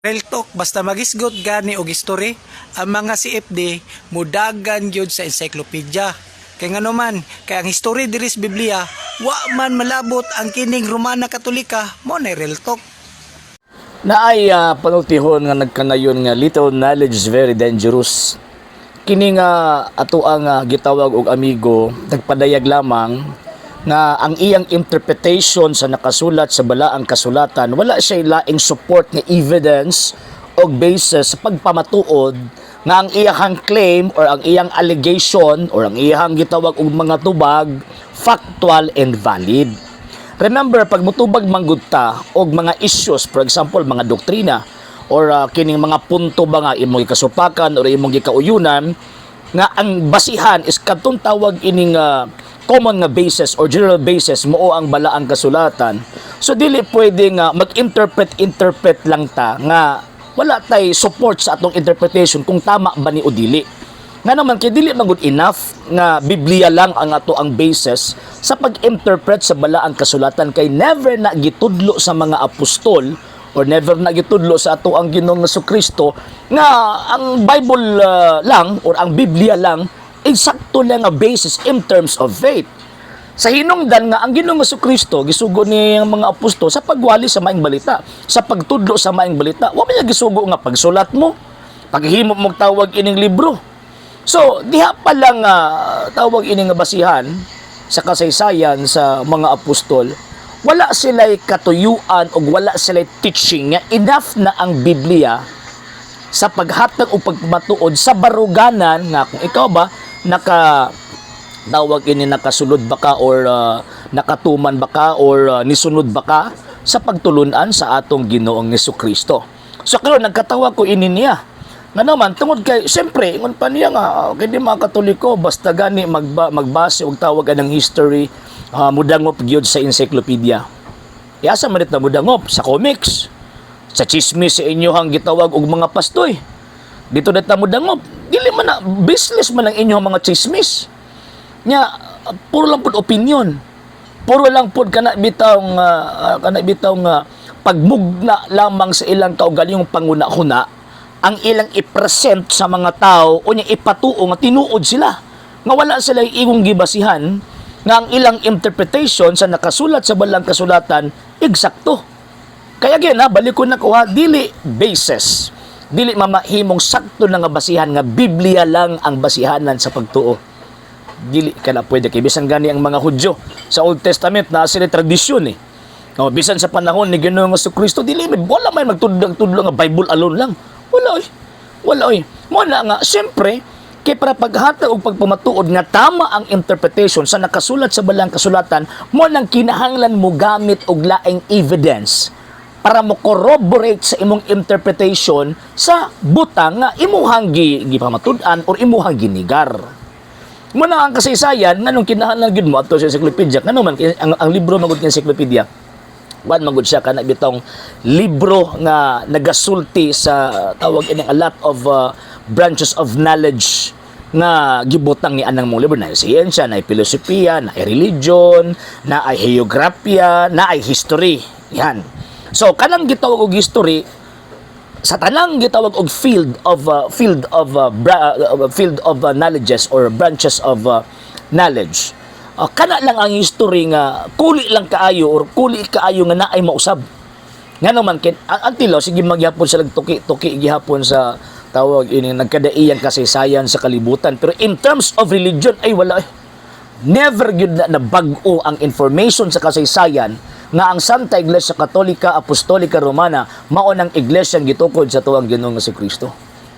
Real talk, basta magisgot gani og history, ang mga CFD mudagan gyud sa encyclopedia. Kay ngano man, kay ang history diri sa Biblia, wa man malabot ang kining Romana Katolika, mo na real talk. Naay panultihon nga nagkanayon nga little knowledge is very dangerous. Kini nga ato ang gitawag og amigo, nagpadayag lamang nga ang iyang interpretation sa nakasulat sa balaang kasulatan wala siya laing support nga evidence o basis sa pagpamatuod nga ang iyang claim or ang iyang allegation or ang iyang gitawag og mga tubag factual and valid. Remember, pag mutubag manggod ta og mga issues, for example, mga doktrina or kining mga punto ba nga imong gikasupakan or imong gikauyunan nga ang basihan is kadtong tawag ining common nga basis or general basis mo ang balaang kasulatan. So dili pwede nga mag-interpret lang ta nga wala tay support sa atong interpretation kung tama ba ni o dili. Nga naman kay dili man good enough nga Biblia lang ang ato ang basis sa pag-interpret sa balaang kasulatan kay never na gitudlo sa mga apostol or never na gitudlo sa ato ang Ginoong Jesucristo nga ang Bible lang or ang Biblia lang eksakto lang nga basis in terms of faith. Sa hinungdan nga ang Ginoong Jesucristo gisugo ni ang mga apostol sa pagwali sa maing balita, sa pagtudlo sa maing balita. Wa man niya gisugo nga pagsulat mo, paghimo mo tawag ining libro. So, diha pa lang tawag ining nga basihan sa kasaysayan sa mga apostol. Wala sila'y katuyuan o wala sila'y teaching nga enough na ang Biblia sa paghatag o pagmatuod sa baruganan nga kung ikaw ba tawag ini nakasulod ba ka or nakatuman ba ka or nisunod ba ka sa pagtulunan sa atong Ginoong Jesucristo. So karon nagkatawa ko ini niya nga naman tungod kay siyempre ingon pa niya nga kay di mga Katoliko basta gani magbase og tawag anang history mudangop gyud sa encyclopedia. Yasa man na mudangop sa comics, sa chismis sa inyohang gitawag og mga pastoy. Dito data mudangop, dili man na business man ang inyong mga chismis. Nya puro lang pud opinion. Puro lang pud kana bitaw nga pagmugna lamang sa ilang kaugalingong panguna-una ang ilang i-present sa mga tao o niya ipatuo nga tinuod sila nga wala sila igong gibasihan nga ang ilang interpretation sa nakasulat sa balang kasulatan eksakto. Kaya gina balik ko na ko dili basis, dili mamahimong sakto na nga basihan nga Biblia lang ang basihanan sa pagtuo. Dili ka na pwede kay bisan gani ang mga Hudyo sa Old Testament na sila tradisyon bisan sa panahon ni Ginoong Jesucristo dili wala may magtudlo nga Bible alone lang. Wala oy. Mo na nga siyempre kay para paghatag og pagpamatuod nga tama ang interpretation sa nakasulat sa balang kasulatan mo nang kinahanglan mo gamit og laing evidence para mo corroborate sa imong interpretation sa butang nga imuhang gipamatud-an or imuhang ginigar. Mo na ang kasaysayan nganong kinahanglan gyud mo ato sa encyclopedia ngano man ang libro magud nga encyclopedia wan magud siya kana bitong libro nga nagasulti sa tawag ini a lot of branches of knowledge nga gibutang ni anang mong libro na siyensya, na filosofiya, na religion, na geography, na history. Yan. So kanang gitawag og history sa tanang gitawag og field of knowledges or branches of knowledge. Kana lang ang history nga kuli lang kaayo or kuli kaayo nga naay mausab. Nga naman ang tilo sige magyapon sila tuki gihapon sa tawag ini nagkadaiyang kasaysayan sa kalibutan pero in terms of religion ay wala. Never gyud na bag-o ang information sa kasaysayan nga ang Santa Iglesia Katolika Apostolika Romana mao nang iglesyang gitukod sa tuwang Ginoong Jesucristo.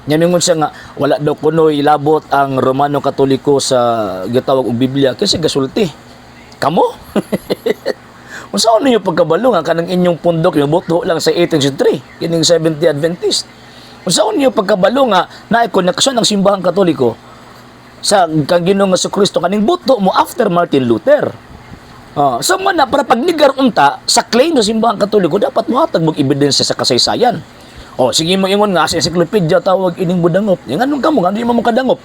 Nyamingon siya nga wala daw kunoy labot ang Romano Katoliko sa gitawag og Biblia kasi gasulti. Kamo? Unsaon niyo pagkabalo nga kanang inyong pundok yung buto lang sa 18th century kining 70th Adventist. Unsaon niyo pagkabalo nga naay koneksyon ang simbahang Katoliko sa kang Ginoong Jesucristo kaning buto mo after Martin Luther. So man na para pagnigar unta sa claim sa simbahang Katoliko dapat mohatag og ebidensya sa kasaysayan. Sige mo ingon nga sa encyclopedia tawag ining budangop. Yang anong kamo nga di mo kadangop.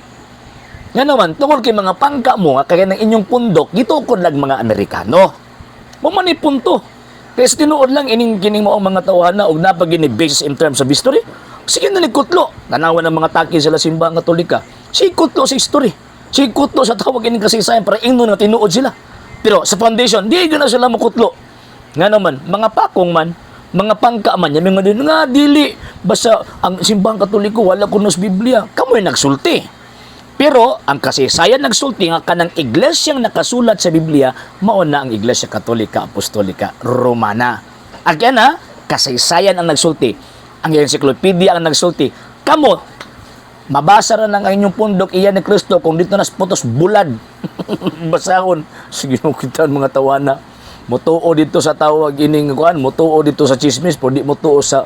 Nga naman tungod kay mga pangka mo nga kaya ng inyong pundok gitukod lang mga Amerikano. Mo man punto. Kaya sa tinuod lang ining kining mo ang mga tawhana og napagini basis in terms of history. Sige na kutlo. Tanawan ng mga taki sila simbahang Katolika. Sige kutlo sa history. Sige kutlo sa tawag ining kasaysayan para ingnon nga tinuod sila. Pero sa foundation, di na sila makutlo. Nga naman, mga pakong man, mga pangka man, yung mga din, nga dili, basta ang simbahang Katoliko, wala kunos Biblia, kamoy nagsulti. Pero, ang kasaysayan nagsulti nga kanang iglesyang nakasulat sa Biblia, mauna ang Iglesia Katolika Apostolika Romana. Again ha, kasaysayan ang nagsulti. Ang encyclopedia ang nagsulti. Kamo, mabasa ra ng inyong pundok iyan ni Kristo kung dito nas putos bulad. Basahon. Sige mo kita mga tawana. Mutuo dito sa tawag ining kuan, mutuo dito sa chismis, pwede mutuo sa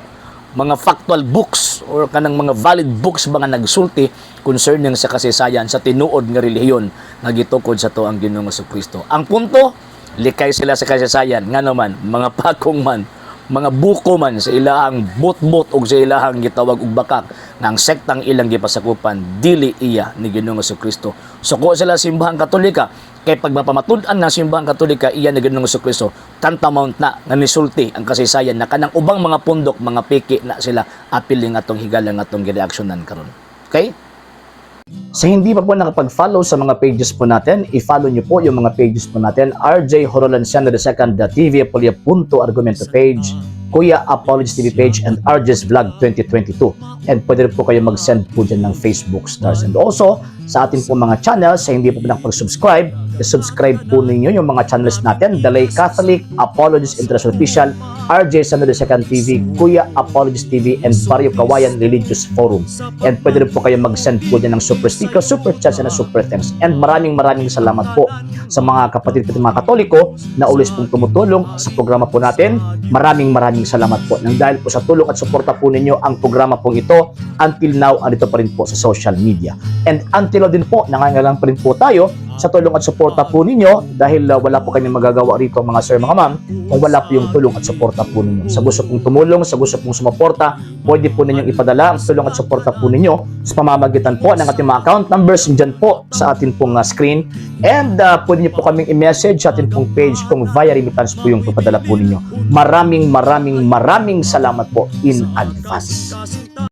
mga factual books or kanang mga valid books mga nagsulti concerning sa kasaysayan sa tinuod nga relihiyon nga gitukod sa to ang Ginoong Jesucristo. Ang punto, likay sila sa kasaysayan nga naman mga pakong man, mga buko man sa ilahang bot-bot o sa ilahang gitawag og bakak ng sektang ilang gipasakupan dili iya ni Ginoong Jesucristo. Suko sila simbahang Katolika kay pag mapamatud-an ng simbahang Katolika iya ni Ginoong Jesucristo tantamount na nga nisulti ang kasaysayan na kanang ubang mga pundok mga piki na sila apiling atong higalang atong gireaksyonan karon. Okay? Sa hindi pa po nakapag-follow sa mga pages po natin, i-follow nyo po yung mga pages po natin. RJ Horolanciano II TV Apolia Punto Argumento page, Kuya Apologist TV page, and RJ's Vlog 2022. And pwede rin po kayo mag-send po dyan ng Facebook stars. And also, sa ating po mga channels, sa hindi po nakapag-subscribe, subscribe po ninyo yung mga channels natin. Dalay Catholic, Apologist International Official, RJ Sano II TV, Kuya Apologist TV, and Barrio Kawayan Religious Forum. And pwede rin po kayo mag-send po dyan ng super sticker, super chats, and super thanks. And maraming salamat po sa mga kapatid at mga Katoliko na ulis pong tumutulong sa programa po natin. Maraming salamat po. Nang dahil po sa tulong at suporta po ninyo, ang programa pong ito, until now, andito pa rin po sa social media. And until now din po, nangangailangan pa rin po tayo sa tulong at suporta po ninyo dahil wala po kami magagawa rito mga sir, mga ma'am, kung wala po yung tulong at suporta po ninyo. Sa gusto pong tumulong, sa gusto pong sumuporta, pwede po ninyong ipadala ang tulong at suporta po ninyo sa pamamagitan po ng ating mga account numbers dyan po sa ating pong screen. And pwede nyo po kaming i-message sa ating pong page kung via remittance po yung ipadala po ninyo. Maraming salamat po in advance.